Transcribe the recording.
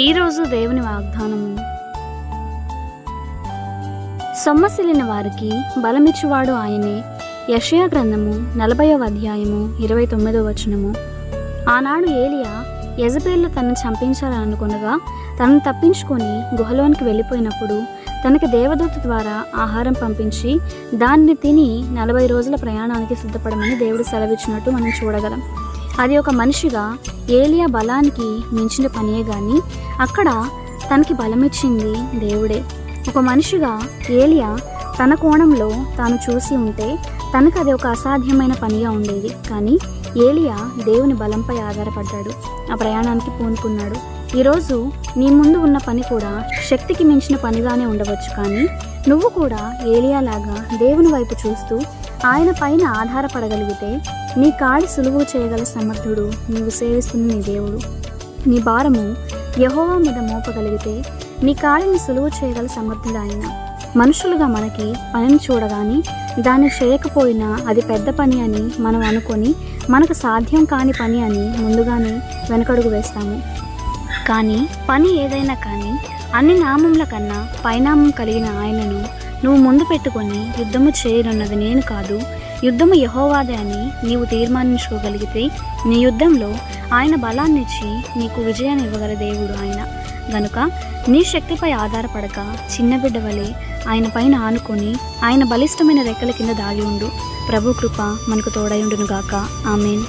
ఈరోజు దేవుని వాగ్దానము. సొమ్మసిల్లిన వారికి బలమిచ్చువాడు ఆయనే. యెషయా గ్రంథము 40వ అధ్యాయము 29వ వచనము. ఆనాడు ఏలియా యెజబెలు తనను చంపించాలని అనుకునగా తనను తప్పించుకొని గుహలోనికి వెళ్ళిపోయినప్పుడు తనకి దేవదూత ద్వారా ఆహారం పంపించి దాన్ని తిని 40 రోజుల ప్రయాణానికి సిద్ధపడమని దేవుడు సెలవిచ్చినట్టు మనం చూడగలం. అది ఒక మనిషిగా ఏలియా బలానికి మించిన పనియే కానీ అక్కడ తనకి బలమిచ్చింది దేవుడే. ఒక మనిషిగా ఏలియా తన కోణంలో తాను చూసి ఉంటే తనకు అది ఒక అసాధ్యమైన పనిగా ఉండేది. కానీ ఏలియా దేవుని బలంపై ఆధారపడ్డాడు, ఆ ప్రయాణానికి పూనుకున్నాడు. ఈరోజు నీ ముందు ఉన్న పని కూడా శక్తికి మించిన పనిగానే ఉండవచ్చు, కానీ నువ్వు కూడా ఏలియాలాగా దేవుని వైపు చూస్తూ ఆయన పైన ఆధారపడగలిగితే నీ కాడి సులువు చేయగల సమర్థుడు నీవు సేవిస్తున్న నీ దేవుడు. నీ భారము యెహోవా మీద మోపగలిగితే నీ కాడిని సులువు చేయగల సమర్థుడు ఆయన. మనుషులుగా మనకి పనిని చూడగాని దాన్ని చేయకపోయినా అది పెద్ద పని అని మనం అనుకొని మనకు సాధ్యం కాని పని అని ముందుగానే వెనకడుగు వేస్తాము. కానీ పని ఏదైనా కానీ అన్ని నామముల కన్నా పైనామం కలిగిన ఆయనను నువ్వు ముందు పెట్టుకొని యుద్ధము చేయనున్నది నేను కాదు, యుద్ధము యెహోవాదే అని నీవు తీర్మానించుకోగలిగితే నీ యుద్ధంలో ఆయన బలాన్నిచ్చి నీకు విజయాన్ని ఇవ్వగల దేవుడు ఆయన. గనుక నీ శక్తిపై ఆధారపడక చిన్న బిడ్డ వలె ఆయన పైన ఆనుకొని ఆయన బలిష్టమైన రెక్కల కింద దాగి ఉండు. ప్రభు కృప మనకు తోడై ఉండునుగాక. ఆమేన్.